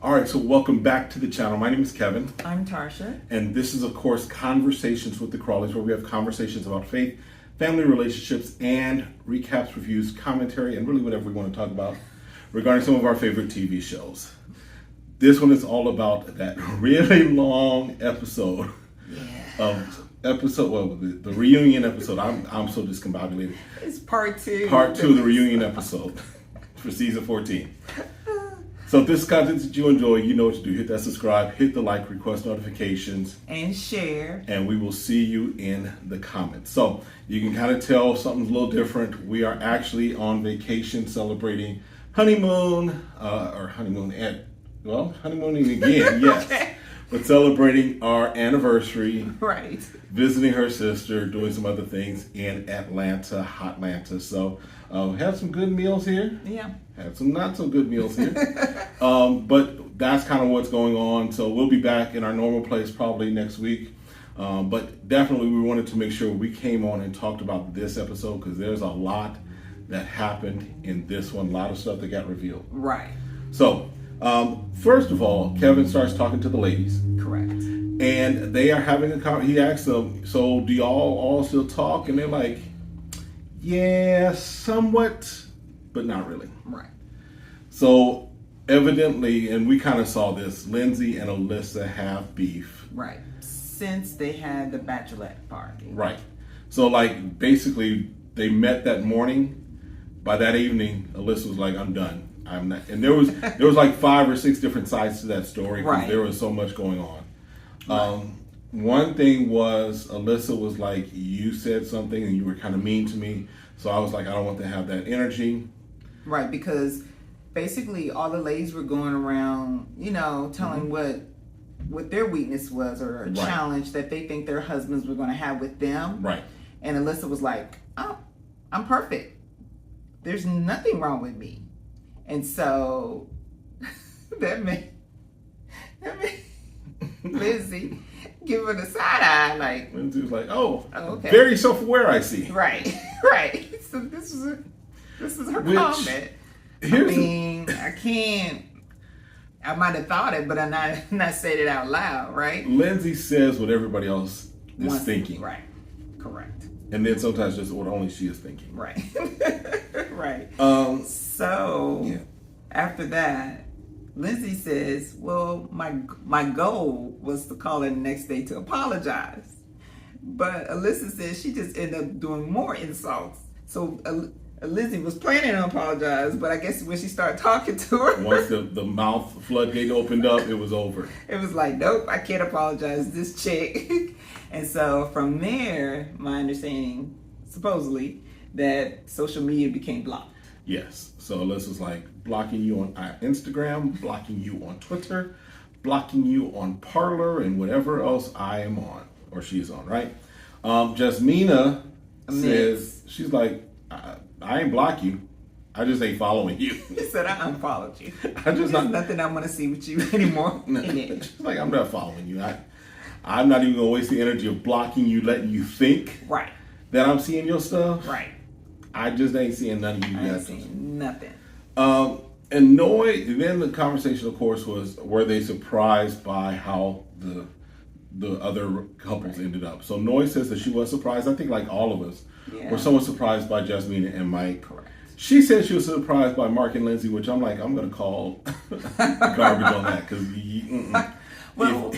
All right, so welcome back to the channel. My name is Kevin. I'm Tarsha. And this is, of course, Conversations with the Crawleys, where we have conversations about faith, family relationships, and recaps, reviews, commentary, and really whatever we want to talk about regarding some of our favorite TV shows. This one is all about that really long episode the reunion episode. I'm so discombobulated. It's part two. Part two of the reunion episode for season 14. So if this is content that you enjoy, you know what to do. Hit that subscribe, hit the like, request notifications. And share. And we will see you in the comments. So you can kind of tell something's a little different. We are actually on vacation celebrating honeymooning again, yes. Okay. But celebrating our anniversary. Right. Visiting her sister, doing some other things in Atlanta, Hotlanta. So have some good meals here. Yeah. Have some not so good meals here. But that's kind of what's going on. So we'll be back in our normal place probably next week. But definitely we wanted to make sure we came on and talked about this episode because there's a lot that happened in this one. A lot of stuff that got revealed. Right. So first of all, Kevin starts talking to the ladies. Correct. And they are having a conversation. He asks them, so do y'all all still talk? And they're like, yeah, somewhat, but not really. Right. So evidently, and we kind of saw this, Lindsay and Alyssa have beef. Right. Since they had the bachelorette party. Right. So like basically they met that morning. By that evening, Alyssa was like, I'm done. I'm not. And there was like 5 or 6 different sides to that story because there was so much going on. Right. One thing was Alyssa was like, you said something and you were kind of mean to me. So I was like, I don't want to have that energy. Right, because basically all the ladies were going around, telling what their weakness was or a challenge that they think their husbands were going to have with them. Right. And Alyssa was like, oh, I'm perfect. There's nothing wrong with me. And so that made Lindsay give her the side eye, like Lindsay was like, "Oh, okay. Very self-aware, I see." Right. So this is her comment. I might have thought it, but I'm not saying it out loud, right? Lindsay says what everybody else is thinking. Right. Correct. And then sometimes just what only she is thinking. Right. Right. So after that, Lindsay says, well, my goal was to call her the next day to apologize. But Alyssa says she just ended up doing more insults. So Lindsay was planning to apologize, but I guess when she started talking to her. Once the mouth floodgate opened up, it was over. It was like, nope, I can't apologize, this chick. And so from there, my understanding, supposedly, that social media became blocked. Yes. So Alyssa's like blocking you on Instagram, blocking you on Twitter, blocking you on Parler, and whatever else I am on, or she's on, right? Jasmina says, she's like, I ain't block you. I just ain't following you. She said, I unfollowed you. There's nothing I want to see with you anymore. She's like, I'm not following you. I'm not even going to waste the energy of blocking you, letting you think that I'm seeing your stuff. Right. I just ain't seeing none of you guys. I ain't seeing nothing. And then the conversation, of course, was, were they surprised by how the other couples ended up? So Noy says that she was surprised. I think like all of us were somewhat surprised by Jasmina and Mike. Correct. She said she was surprised by Mark and Lindsay, which I'm like, I'm going to call garbage on that because well,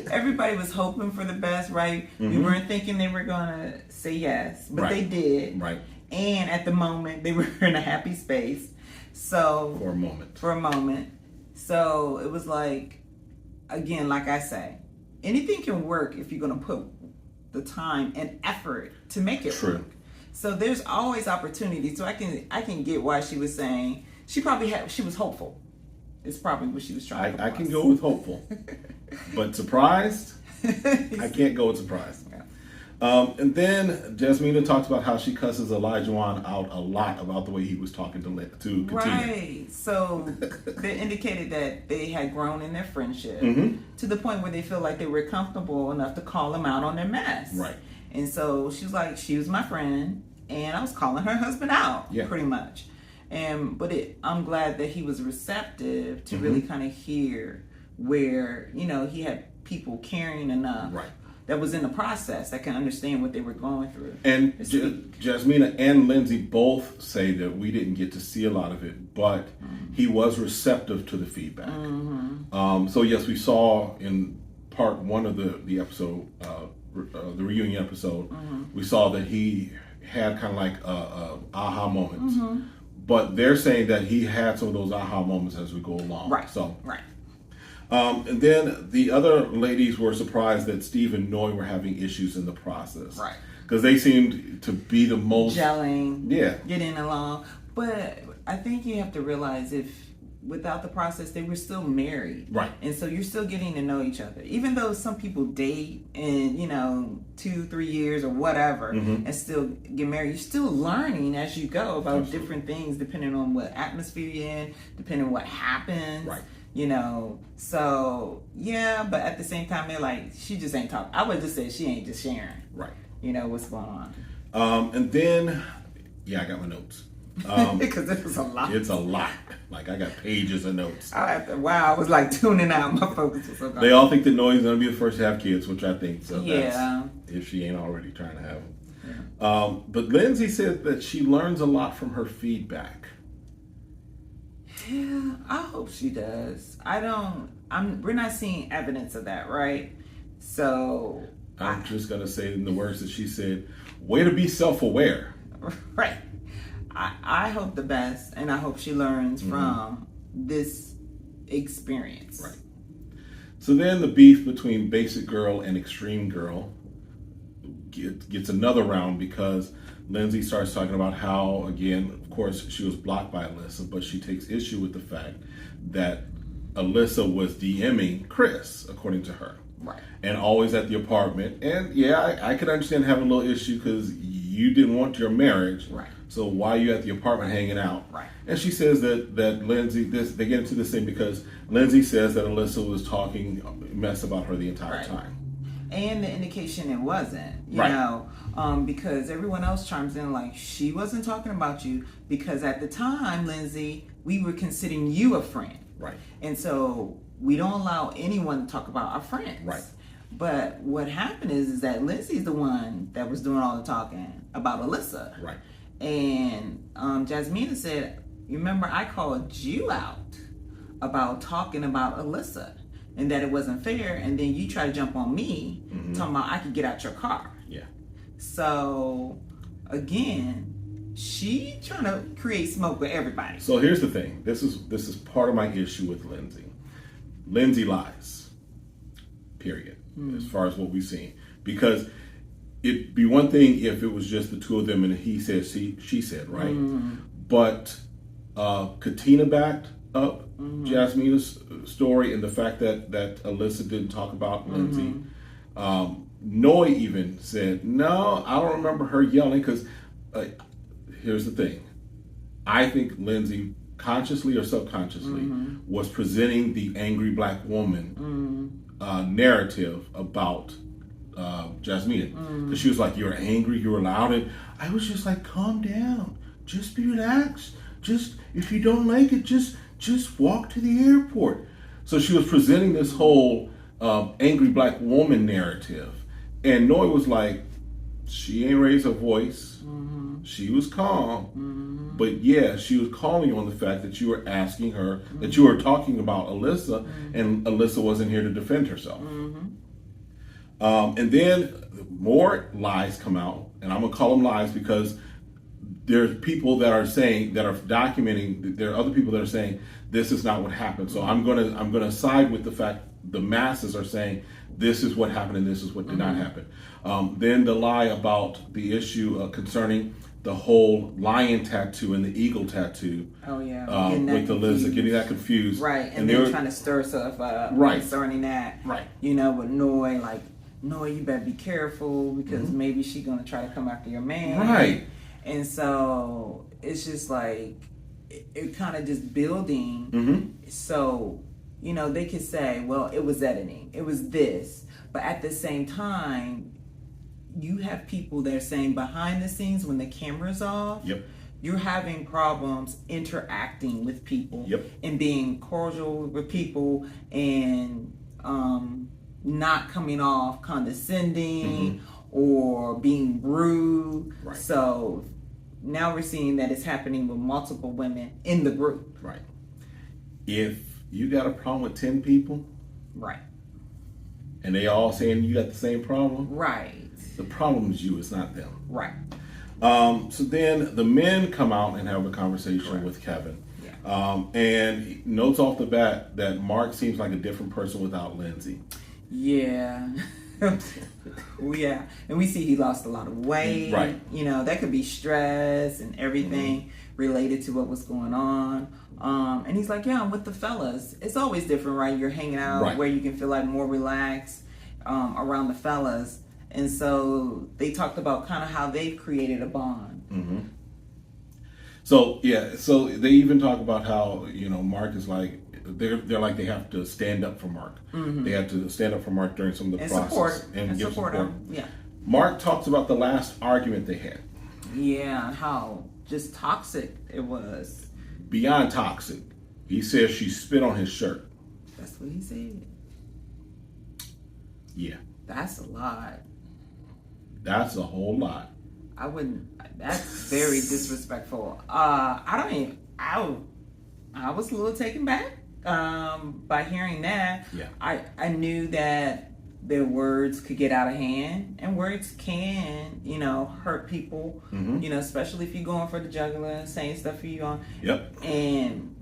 everybody was hoping for the best, right? Mm-hmm. We weren't thinking they were going to say yes, but they did. Right. And at the moment, they were in a happy space. So For a moment. So it was like, again, like I say, anything can work if you're going to put the time and effort to make it work. So there's always opportunity. So I can get why she was saying she was hopeful. It's probably what she was trying to I can go with hopeful. But surprised? I can't go with surprised. Yeah. And then Jasmina talks about how she cusses Elijah out a lot about the way he was talking to Katina. Right. So they indicated that they had grown in their friendship to the point where they feel like they were comfortable enough to call him out on their mess. Right. And so she's like, she was my friend, and I was calling her husband out, pretty much. I'm glad that he was receptive to really kind of hear where, he had people caring enough that was in the process that can understand what they were going through. And Jasmina and Lindsay both say that we didn't get to see a lot of it, but he was receptive to the feedback. So yes, we saw in part one of the episode, the reunion episode, we saw that he had kind of like aha moments. But they're saying that he had some of those aha moments as we go along. And then the other ladies were surprised that Steve and Noi were having issues in the process. Because they seemed to be the most... gelling. Getting along. But I think you have to realize without the process, they were still married. And so you're still getting to know each other. Even though some people date in, 2-3 years or whatever and still get married, you're still learning as you go about different things depending on what atmosphere you're in, depending on what happens. So yeah, but at the same time, they're like, she just ain't talking. I would just say she ain't just sharing. What's going on. And then, I got my notes. Because it was a lot. It's a lot. Like, I got pages of notes. I was like tuning out. My focus was so gone. They all think that Noi's going to be the first to have kids, which I think so. Yeah. That's if she ain't already trying to have them. But Lindsay said that she learns a lot from her feedback. Yeah, I hope she does. We're not seeing evidence of that, right? So I'm just going to say in the words that she said, way to be self-aware. Right. I hope the best, and I hope she learns from this experience. So then the beef between Basic Girl and Extreme Girl gets another round because Lindsay starts talking about how, again, of course, she was blocked by Alyssa, but she takes issue with the fact that Alyssa was DMing Chris, according to her. And always at the apartment. And I could understand having a little issue because you didn't want your marriage. So why are you at the apartment hanging out? And she says that Lindsay, they get into this thing because Lindsay says that Alyssa was talking mess about her the entire time. And the indication it wasn't, you know, because everyone else chimes in like, she wasn't talking about you because at the time, Lindsay, we were considering you a friend. And so we don't allow anyone to talk about our friends. But what happened is that Lindsay's the one that was doing all the talking about Alyssa. And Jasmina said, you remember I called you out about talking about Alyssa and that it wasn't fair, and then you try to jump on me talking about I could get out your car. So again, she trying to create smoke with everybody. So here's the thing. This is part of my issue with Lindsay. Lindsay lies. Period. As far as what we've seen. Because it'd be one thing if it was just the two of them and he said, she said, right? But Katina backed up Jasmina's story and the fact that Alyssa didn't talk about Lindsay. Noi even said, no, I don't remember her yelling because here's the thing. I think Lindsay, consciously or subconsciously, was presenting the angry black woman narrative about Jasmina. Because she was like, you're angry, you were loud. And I was just like, calm down. Just be relaxed. Just, if you don't like it, just walk to the airport. So she was presenting this whole angry black woman narrative. And Noi was like, she ain't raised her voice. She was calm. But yeah, she was calling on the fact that you were asking her, that you were talking about Alyssa, and Alyssa wasn't here to defend herself. And then more lies come out, and I'm gonna call them lies because there's people that are saying, that are documenting, there are other people that are saying this is not what happened. So I'm gonna side with the fact the masses are saying this is what happened and this is what did not happen. Then the lie about the issue concerning the whole lion tattoo and the eagle tattoo. With Alyssa, getting that confused. And then trying to stir stuff up concerning that. You know, with Noi, like, Noi, you better be careful because maybe she's going to try to come after your man. And so it's just like, it kind of just building. So, you know, they could say, well, it was editing. It was this. But at the same time, you have people that are saying behind the scenes when the camera's off, you're having problems interacting with people and being cordial with people and not coming off condescending or being rude. Right. So now we're seeing that it's happening with multiple women in the group. Right. If you got a problem with 10 people, right, and they all saying you got the same problem, right, the problem is you, it's not them. Right. So then the men come out and have a conversation with Kevin. Yeah. And he notes off the bat that Mark seems like a different person without Lindsay. Yeah. Yeah. And we see he lost a lot of weight. Right. You know, that could be stress and everything related to what was going on. And he's like, yeah, I'm with the fellas. It's always different, right? You're hanging out where you can feel like more relaxed around the fellas. And so they talked about kind of how they've created a bond. Mm-hmm. So, yeah, so they even talk about how, you know, Mark is like, they're like they have to stand up for Mark. They have to stand up for Mark during some of the process. And give support. him. Yeah. Mark talks about the last argument they had. Yeah, how just toxic it was. Beyond toxic. He says she spit on his shirt. That's what he said. Yeah. That's a lot. That's a whole lot. I wouldn't. That's very disrespectful. I was a little taken back by hearing that. Yeah. I knew that their words could get out of hand, and words can, you know, hurt people. You know, especially if you're going for the jugular, saying stuff for you on. Yep.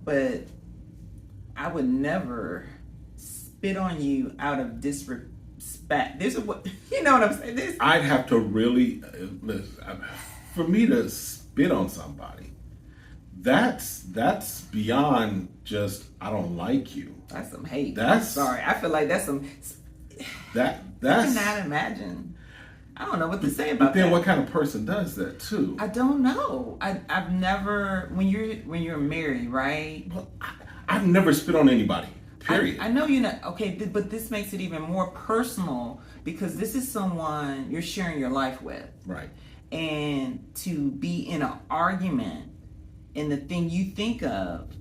But I would never spit on you out of disrespect. There's a, you know what I'm saying? I'd have to really, for me to spit on somebody, that's beyond just, I don't like you. That's some hate. That's, sorry. I feel like that's some, that's, I cannot imagine. I don't know what to say about that. But then what kind of person does that too? I don't know. I've never, when you're married, right? Well, I've never spit on anybody. Period. I know you're not, okay, but this makes it even more personal because this is someone you're sharing your life with. Right. And to be in an argument and the thing you think of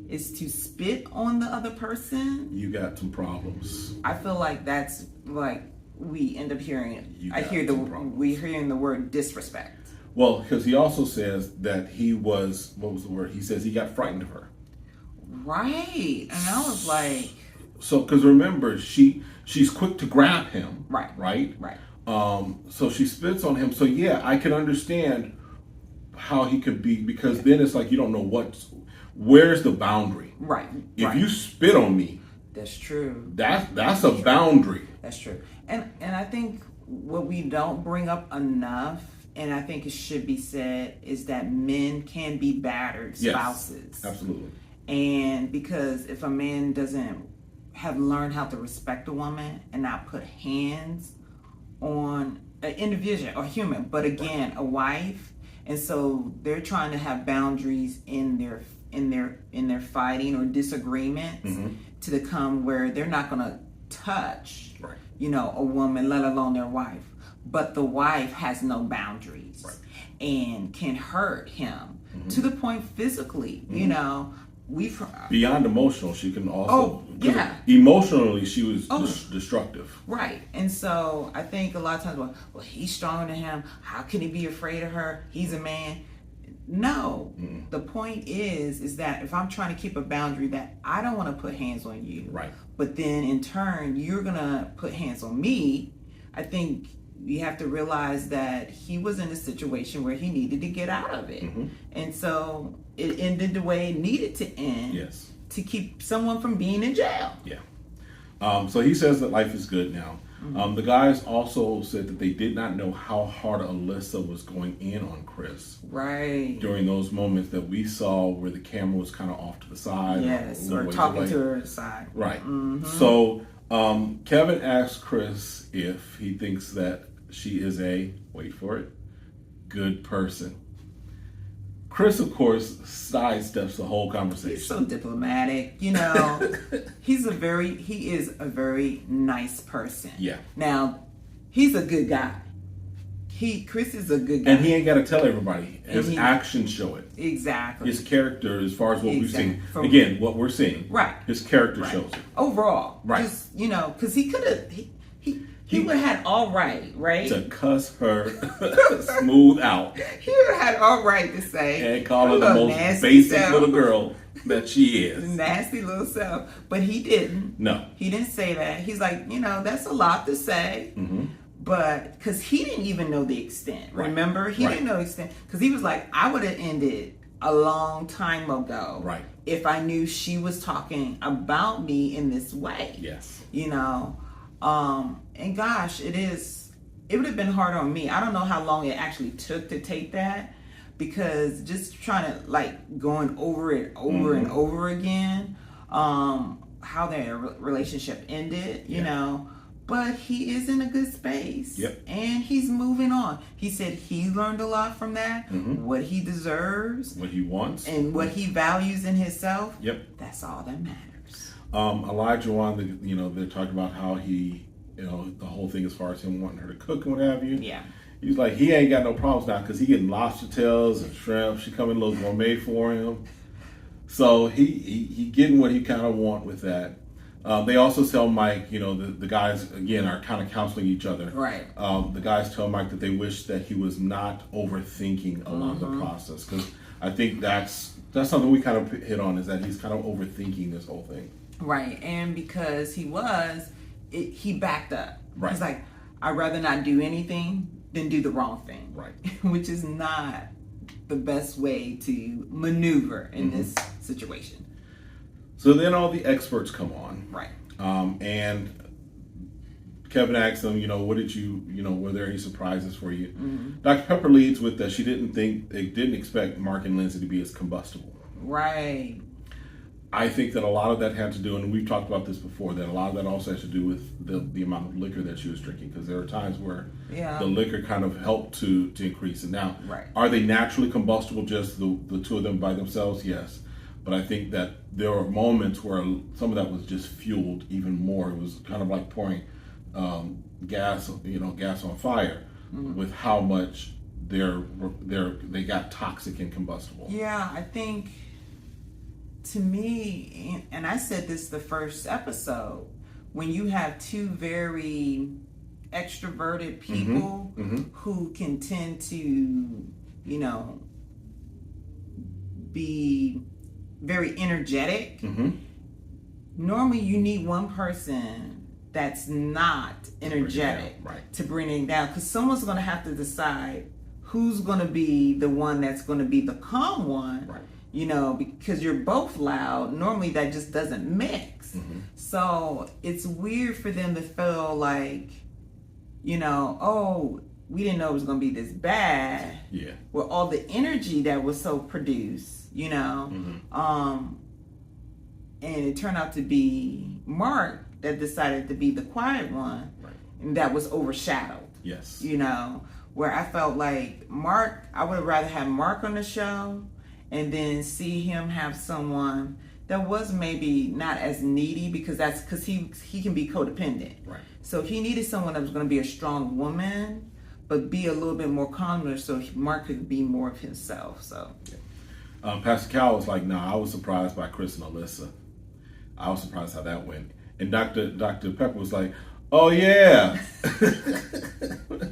is to spit on the other person. You got some problems. I feel like that's like we end up hearing, we're hearing the word disrespect. Well, because he also says that he was, what was the word? He says he got frightened of her. Right. And I was like, so because remember she's quick to grab him, right. So she spits on him. So yeah, I can understand how he could be, because then it's like you don't know where's the boundary. Right. If you spit on me, that's true. That's a boundary. That's true. And I think what we don't bring up enough, and I think it should be said, is that men can be battered spouses. Yes, absolutely. And because if a man doesn't have learned how to respect a woman and not put hands on an individual or human, but again, a wife, and so they're trying to have boundaries in their fighting or disagreements to the come where they're not going to touch, you know, a woman, let alone their wife. But the wife has no boundaries and can hurt him to the point physically, you know. Beyond emotional, she can also. Emotionally, she was destructive. Right, and so I think a lot of times, well, he's stronger than him. How can he be afraid of her? He's a man. No, the point is that if I'm trying to keep a boundary that I don't want to put hands on you, but then in turn you're gonna put hands on me, I think you have to realize that he was in a situation where he needed to get out of it. And so it ended the way it needed to end to keep someone from being in jail. Yeah. So he says that life is good now. The guys also said that they did not know how hard Alyssa was going in on Chris. Right. During those moments that we saw where the camera was kind of off to the side. Yes, or talking to her side. Right. So Kevin asked Chris if he thinks that she is a, wait for it, good person. Chris, of course, sidesteps the whole conversation. He's so diplomatic, you know. He is a very nice person. Yeah. Now, he's a good guy. Chris is a good guy. And he ain't got to tell everybody. His actions show it. Exactly. His character, as far as what we've seen. Again, what we're seeing. Right. His character shows it. Overall. Right. Just, because he could have, he would have had all right? To cuss her smooth out. He would have had all right to say. And call her the most basic little girl that she is. Nasty little self. But he didn't. No. He didn't say that. He's like, that's a lot to say. Mm-hmm. But, because he didn't even know the extent. Right. Remember? He didn't know the extent. Because he was like, I would have ended a long time ago. Right. If I knew she was talking about me in this way. Yes. And gosh, it would have been hard on me. I don't know how long it actually took to take that, because just trying to going over it over and over again, how their relationship ended, you know, but he is in a good space. Yep. And he's moving on. He said he learned a lot from that, what he deserves, what he wants, and what he values in himself. Yep. That's all that matters. Elijah Wan, they're talking about how he, the whole thing as far as him wanting her to cook and what have you. Yeah. He's like, he ain't got no problems now because he getting lobster tails and shrimp. She coming a little gourmet for him. So he getting what he kind of want with that. They also tell Mike, the guys, again, are kind of counseling each other. Right. The guys tell Mike that they wish that he was not overthinking along the process, because I think that's something we kind of hit on, is that he's kind of overthinking this whole thing. Right. And because he backed up. Right. He's like, I'd rather not do anything than do the wrong thing. Right. Which is not the best way to maneuver in this situation. So then all the experts come on. Right. And Kevin asks them, what did you, were there any surprises for you? Dr. Pepper leads with that she didn't expect Mark and Lindsay to be as combustible. Right. I think that a lot of that had to do, and we've talked about this before, that a lot of that also has to do with the amount of liquor that she was drinking, because there are times where the liquor kind of helped to increase it. Now, are they naturally combustible, just the two of them by themselves? Yes. But I think that there were moments where some of that was just fueled even more. It was kind of like pouring gas on fire, with how much they got toxic and combustible. Yeah, I think, to me, and I said this the first episode, when you have two very extroverted people who can tend to, be very energetic, normally you need one person that's not energetic to bring it down, because someone's going to have to decide who's going to be the one that's going to be the calm one. Right. Because you're both loud, normally that just doesn't mix. So it's weird for them to feel like, oh, we didn't know it was going to be this bad. Yeah. With all the energy that was so produced, and it turned out to be Mark that decided to be the quiet one, and that was overshadowed. Yes. Where I felt like Mark, I would have rather had Mark on the show, and then see him have someone that was maybe not as needy, because he can be codependent. Right. So he needed someone that was going to be a strong woman, but be a little bit more calmer, so Mark could be more of himself. So, Pastor Cal was like, "No, I was surprised by Chris and Alyssa. I was surprised how that went." And Dr. Pepper was like, "Oh yeah,"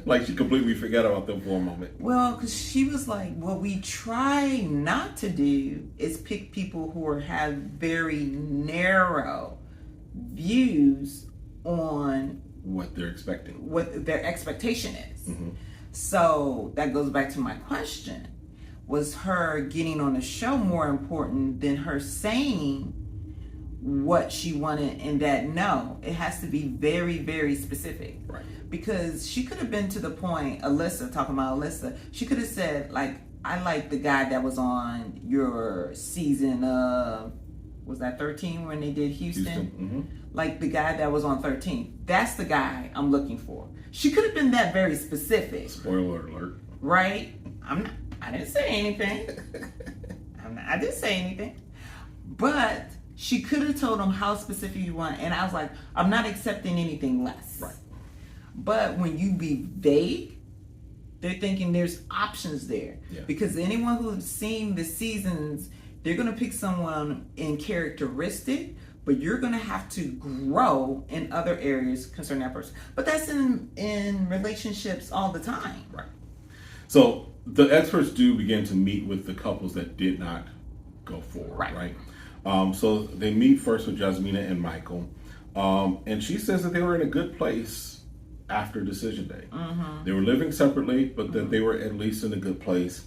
like she completely forgot about them for a moment. Well, because she was like, what we try not to do is pick people who have very narrow views on what they're expecting, what their expectation is. So that goes back to my question. Was her getting on the show more important than her saying what she wanted, and that no, it has to be very, very specific. Right. Because she could have been to the point, talking about Alyssa, she could have said, like, I like the guy that was on your season of, was that 13 when they did Houston? Like the guy that was on 13. That's the guy I'm looking for. She could have been that very specific. Spoiler alert. Right? I didn't say anything. I didn't say anything. But she could have told him how specific you want. And I was like, I'm not accepting anything less. Right. But when you be vague They're thinking there's options there. Yeah. Because anyone who's seen the seasons, they're going to pick someone in characteristic, but you're going to have to grow in other areas concerning that person. But that's in relationships all the time. Right. So the experts do begin to meet with the couples that did not go forward, right? So they meet first with Jasmina and Michael. And she says that they were in a good place after decision day. They were living separately, but that they were at least in a good place.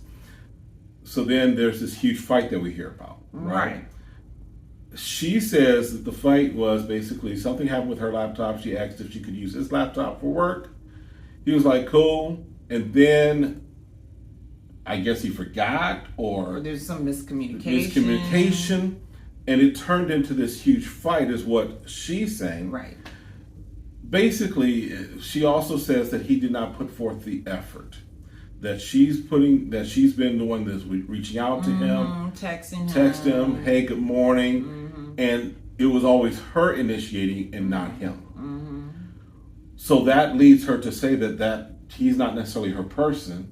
So then there's this huge fight that we hear about, right? She says that the fight was basically something happened with her laptop. She asked if she could use his laptop for work. He was like, cool. And then I guess he forgot, or there's some miscommunication. And it turned into this huge fight, is what she's saying. Right. Basically, she also says that he did not put forth the effort. That she's been the one that's reaching out to him, texting him, hey, good morning. And it was always her initiating and not him. So that leads her to say that he's not necessarily her person,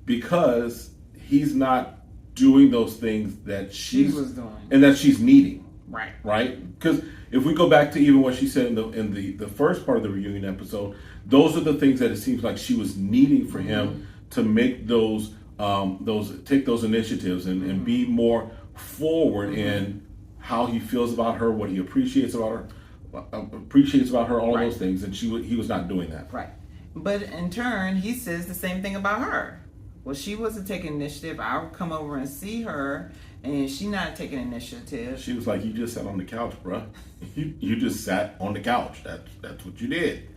because he's not doing those things that she was doing and that she's needing. Right? Because if we go back to even what she said in the first part of the reunion episode, those are the things that it seems like she was needing for him to make those take those initiatives and be more forward in how he feels about her, what he appreciates about her, all those things, and he was not doing that. Right. But in turn, he says the same thing about her. Well, she wasn't taking initiative. I'll come over and see her, and she not taking initiative. She was like, "You just sat on the couch, bruh. You just sat on the couch. That's what you did."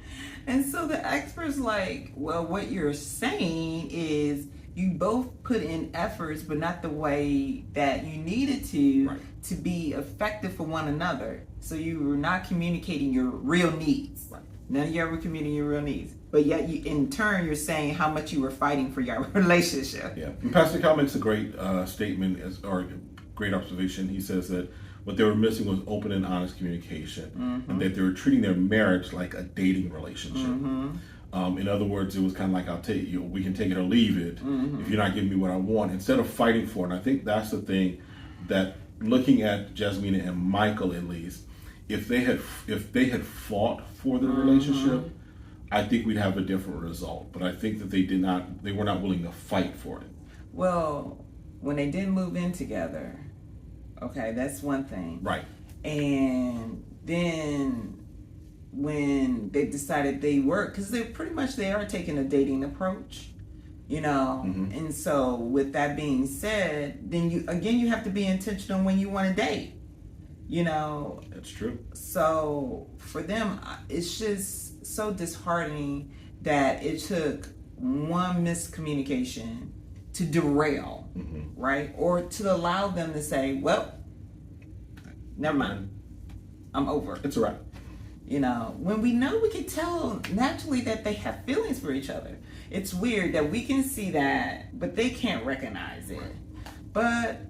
And so the expert's like, well, what you're saying is you both put in efforts, but not the way that you needed to be effective for one another. So you were not communicating your real needs. None of you ever communicating your real needs. But yet, in turn, you're saying how much you were fighting for your relationship. Yeah. And Pastor Cal makes a great statement, or great observation. He says that what they were missing was open and honest communication, and that they were treating their marriage like a dating relationship. In other words, it was kind of like, I'll take you, we can take it or leave it if you're not giving me what I want, instead of fighting for it. And I think that's the thing that, looking at Jasmina and Michael, at least, if they had fought for the relationship, I think we'd have a different result. But I think that they were not willing to fight for it. Well, when they didn't move in together, okay, that's one thing. Right. And then when they decided they were, because they are taking a dating approach, and so with that being said, then you have to be intentional when you want to date, That's true. So for them, it's just so disheartening that it took one miscommunication to derail, right? Or to allow them to say, well, never mind, I'm over. It's a wrap. When we can tell naturally that they have feelings for each other. It's weird that we can see that, but they can't recognize it. But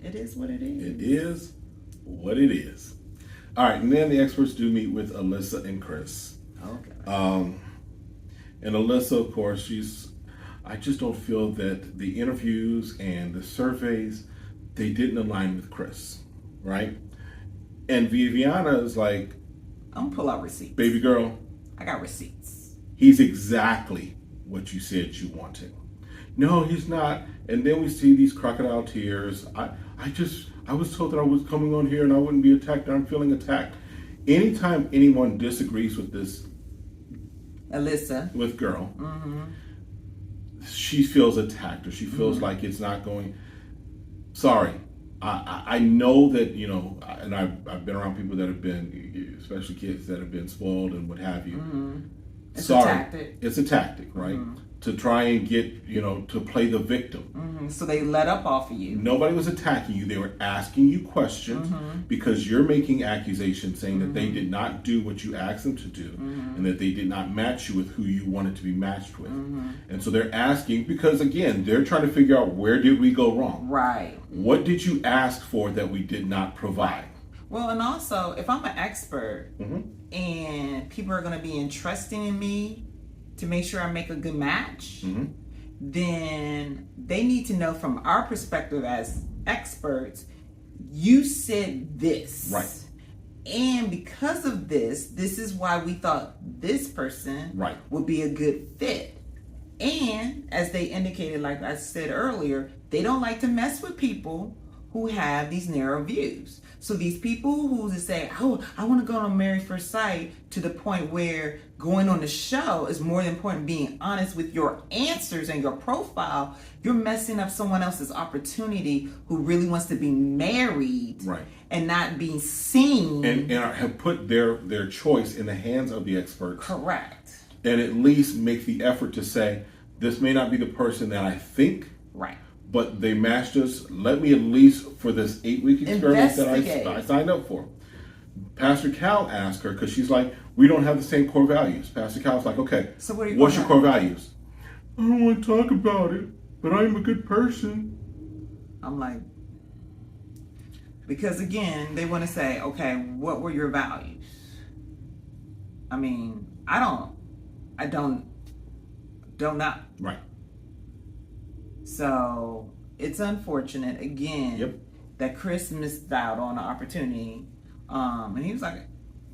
it is what it is. It is what it is. All right, and then the experts do meet with Alyssa and Chris. Okay. And Alyssa, of course, I just don't feel that the interviews and the surveys, they didn't align with Chris, right? And Viviana is like, I'm gonna pull out receipts. Baby girl, I got receipts. He's exactly what you said you wanted. No, he's not. And then we see these crocodile tears. I was told that I was coming on here and I wouldn't be attacked, and I'm feeling attacked. Anytime anyone disagrees with this Alyssa, with girl, she feels attacked, or she feels like it's not going. Sorry, I know that, and I've been around people that have been, especially kids that have been spoiled and what have you. It's a tactic. It's a tactic, right? To try and get, to play the victim. So they let up off of you. Nobody was attacking you. They were asking you questions because you're making accusations saying that they did not do what you asked them to do, and that they did not match you with who you wanted to be matched with. And so they're asking because, again, they're trying to figure out, where did we go wrong? Right. What did you ask for that we did not provide? Well, and also, if I'm an expert and people are going to be entrusting in me to make sure I make a good match, Mm-hmm. then they need to know from our perspective as experts, you said this. Right. And because of this is why we thought this person would be a good fit. And as they indicated, like I said earlier, they don't like to mess with people who have these narrow views. So these people who just say, oh, I want to go on Married First Sight, to the point where going on the show is more important being honest with your answers and your profile, you're messing up someone else's opportunity who really wants to be married and not being seen. And have put their choice in the hands of the experts. Correct. And at least make the effort to say, this may not be the person that I think. Right. But they matched us. Let me at least, for this 8-week experiment that I signed up for. Pastor Cal asked her, because she's like, we don't have the same core values. Pastor Cal's like, okay, so what's your core values? I don't want to talk about it, but I'm a good person. I'm like, because again, they want to say, okay, what were your values? I mean, I don't know. Right. So it's unfortunate again that Chris missed out on the opportunity. And he was like,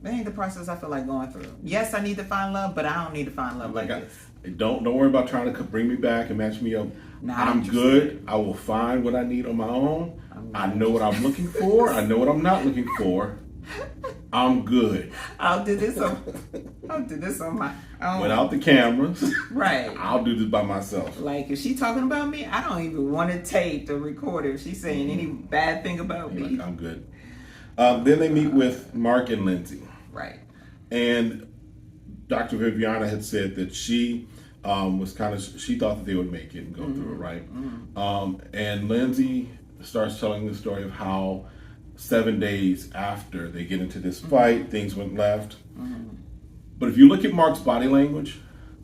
that ain't the process I feel like going through. Yes, I need to find love, but I don't need to find love like this. Don't worry about trying to bring me back and match me up. I'm good. I will find what I need on my own. I know what I'm looking for. I know what I'm not looking for. I'm good. I'll do this on my own. Without the cameras. Right. I'll do this by myself. Like, if she talking about me, I don't even want to tape the recorder. If she's saying any bad thing about me. Like, I'm good. Then they meet with Mark and Lindsay. Right. And Dr. Viviana had said that she she thought that they would make it and go through it, right? And Lindsay starts telling the story of how 7 days after they get into this fight, things went left. But if you look at Mark's body language,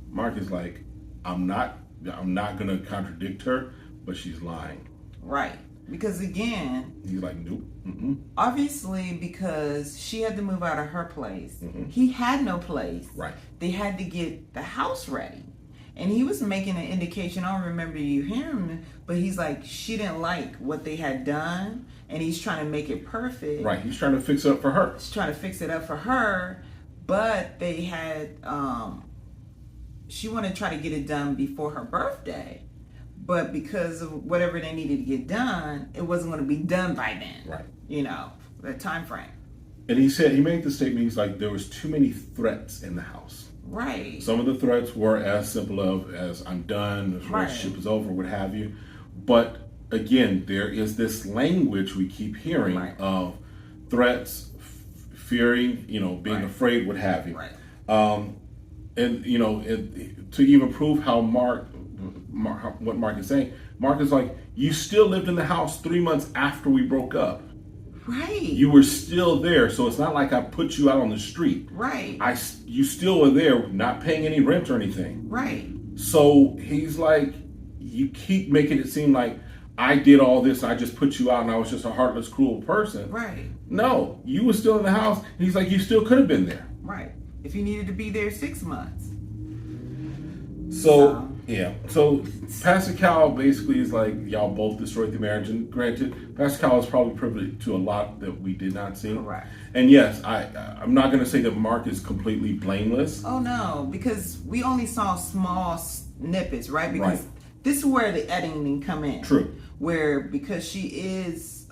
Mark is like, I'm not going to contradict her, but she's lying. Right. Because again, he's like, nope. Obviously, because she had to move out of her place. He had no place. Right. They had to get the house ready. And he was making an indication, I don't remember you hearing him, but he's like, she didn't like what they had done, and he's trying to make it perfect. Right, he's trying to fix it up for her. He's trying to fix it up for her, but they had, she wanted to try to get it done before her birthday. But because of whatever they needed to get done, it wasn't going to be done by then. Right. You know, the time frame. And he made the statement, he's like, there was too many threats in the house. Right. Some of the threats were as simple as I'm done, this relationship is over, what have you. But again, there is this language we keep hearing of threats, fearing, being afraid, what have you. Right. And to even prove how what Mark is saying, Mark is like, you still lived in the house 3 months after we broke up. Right. You were still there, so it's not like I put you out on the street. Right. You still were there, not paying any rent or anything. Right. So he's like, you keep making it seem like I did all this, I just put you out and I was just a heartless, cruel person. Right. No, you were still in the house. He's like, you still could have been there. Right. If you needed to be there 6 months. So Pastor Cal basically is like, y'all both destroyed the marriage. And granted, Pastor Cal is probably privy to a lot that we did not see. Correct. And yes, I'm not going to say that Mark is completely blameless. Oh no, because we only saw small snippets, right? Because this is where the editing come in. True. Where because she is,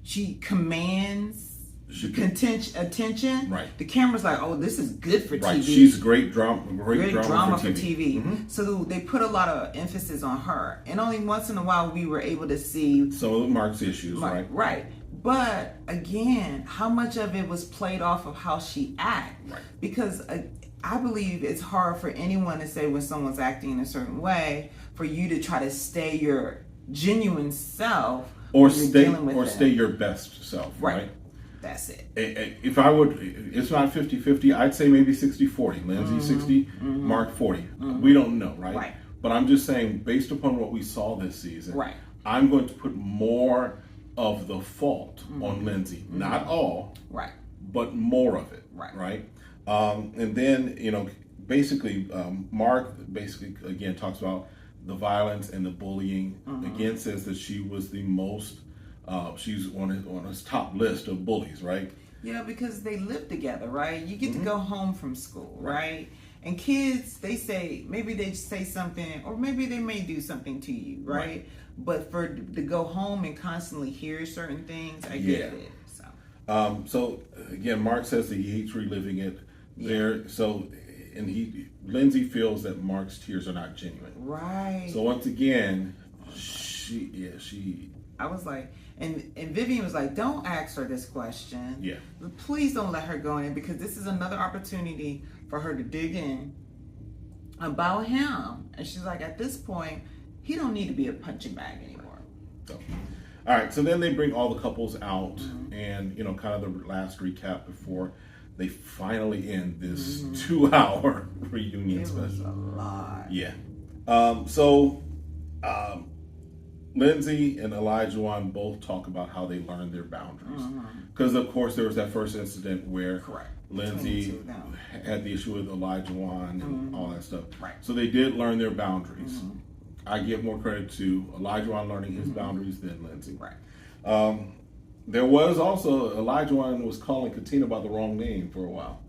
she commands attention. Right. The camera's like, oh, this is good for TV. She's great drama for TV. So they put a lot of emphasis on her, and only once in a while we were able to see some of Mark's issues. Right. But again, how much of it was played off of how she acted? Right. Because I believe it's hard for anyone to say when someone's acting in a certain way for you to try to stay your genuine self or stay your best self. Right. That's it. If I would, it's not 50-50. I'd say maybe 60-40. Lindsay 60, Mark 40. We don't know, right? But I'm just saying, based upon what we saw this season, I'm going to put more of the fault on Lindsay. Not all, but more of it, right? And then, basically, Mark basically again talks about the violence and the bullying. Again, says that she was the most, she's on his top list of bullies, right? Yeah, because they live together, right? You get to go home from school, right? And kids, they say, maybe they say something, or maybe they may do something to you, right? But to go home and constantly hear certain things, I get it. So again, Mark says that he hates reliving it there. So, and Lindsay feels that Mark's tears are not genuine. Right. So once again, I was like, and Vivian was like, don't ask her this question. Yeah. Please don't let her go in, because this is another opportunity for her to dig in about him. And she's like, at this point, he don't need to be a punching bag anymore. So, all right. So then they bring all the couples out, and kind of the last recap before they finally end this 2-hour reunion. It was a lot. Yeah. Lindsay and Elijah both talk about how they learned their boundaries. Because, of course, there was that first incident where Lindsay had the issue with Elijah and all that stuff. Right. So they did learn their boundaries. I give more credit to Elijah learning his boundaries than Lindsay. Right. There was also, Elijah was calling Katina by the wrong name for a while.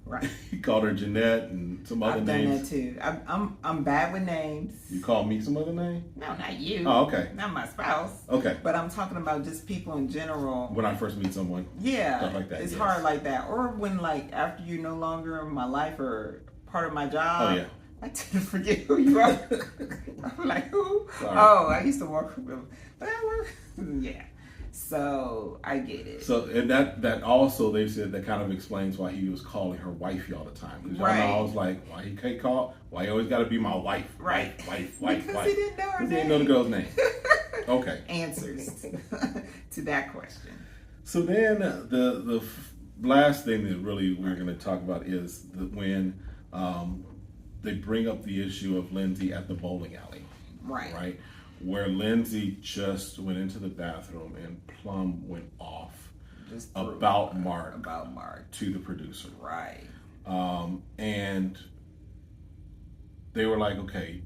Right. He called her Jeanette and some other names. I've done that too. I'm bad with names. You call me some other name? No, not you. Oh, okay. Not my spouse. Okay. But I'm talking about just people in general. When I first meet someone. Yeah. Stuff like that. It's hard like that. Or when, like, after you're no longer in my life or part of my job. Oh, yeah. I tend to forget who you are. I'm like, who? Sorry. Oh, I used to work with them. Yeah. So I get it. So, and that also, they said that kind of explains why he was calling her wifey all the time. Because I was like, why he can't call? Why he always got to be my wife? Right. Wife. Because he didn't know her name. He didn't know the girl's name. Okay. Answers to that question. So then the last thing that really we're going to talk about is when they bring up the issue of Lindsay at the bowling alley. Right. Where Lindsay just went into the bathroom and Plum went off about Mark to the producer. Right. And they were like, okay,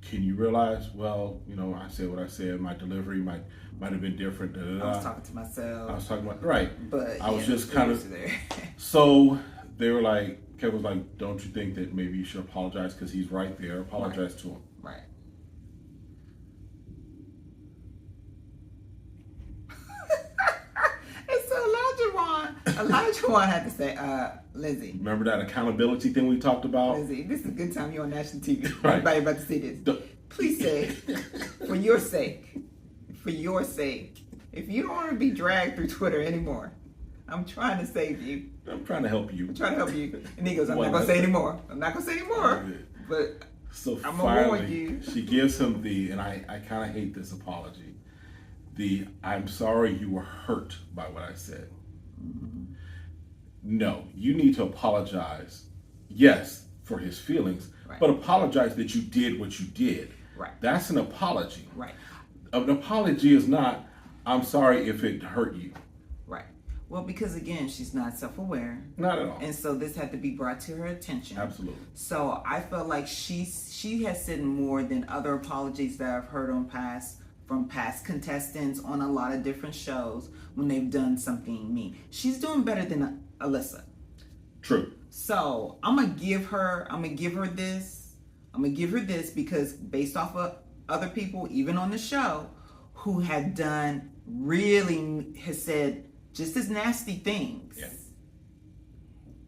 can you realize, well, I said what I said, my delivery might have been different. I was talking to myself. I was talking about, right. But I was just kind of, so they were like, Kevin was like, don't you think that maybe you should apologize because he's right there? Apologize to him. Right. And so Elijah had to say, Lizzie. Remember that accountability thing we talked about? Lizzie, this is a good time you're on national TV. Right. Everybody about to see this. Please say, for your sake, if you don't want to be dragged through Twitter anymore, I'm trying to save you. I'm trying to help you. And he goes, I'm not going to say anymore. But so I'm finally, going to warn you. She gives him and I kind of hate this apology, I'm sorry you were hurt by what I said. No, you need to apologize, yes, for his feelings, but apologize that you did what you did. Right. That's an apology. Right. An apology is not, I'm sorry if it hurt you. Right. Well, because again, she's not self-aware. Not at all. And so this had to be brought to her attention. Absolutely. So I felt like she has said more than other apologies that I've heard from past contestants on a lot of different shows when they've done something mean. She's doing better than Alyssa. True. So I'm gonna give her this because based off of other people, even on the show, who had said just as nasty things,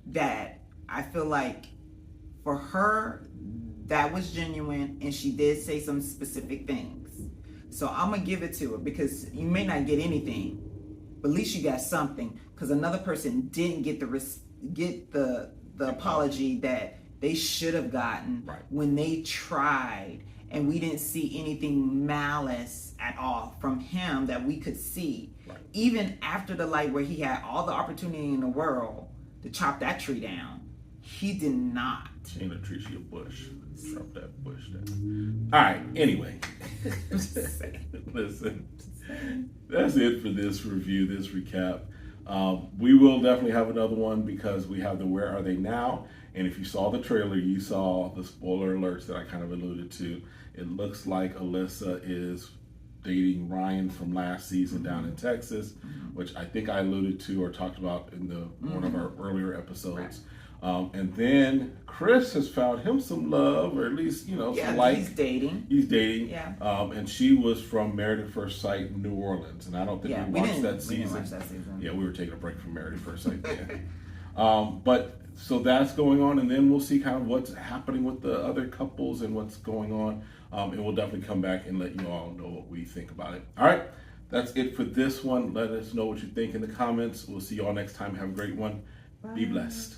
that I feel like for her, that was genuine, and she did say some specific things. So I'm gonna give it to her because you may not get anything, but at least you got something. Because another person didn't get the apology that they should have gotten when they tried, and we didn't see anything malice at all from him that we could see. Even after the light where he had all the opportunity in the world to chop that tree down, he did not. She ain't a tree, she a bush. Chop that bush down. All right, anyway. Listen, that's it for this review, this recap. We will definitely have another one because we have the Where Are They Now? And if you saw the trailer, you saw the spoiler alerts that I kind of alluded to. It looks like Alyssa is dating Ryan from last season down in Texas, which I think I alluded to or talked about in one of our earlier episodes. And then Chris has found him some love, or at least, some like. He's dating. Yeah. And she was from Married at First Sight in New Orleans. And I don't think we watched that season. We didn't watch that season. Yeah, we were taking a break from Married at First Sight. But so that's going on. And then we'll see kind of what's happening with the other couples and what's going on. And we'll definitely come back and let you all know what we think about it. All right. That's it for this one. Let us know what you think in the comments. We'll see you all next time. Have a great one. Bye. Be blessed.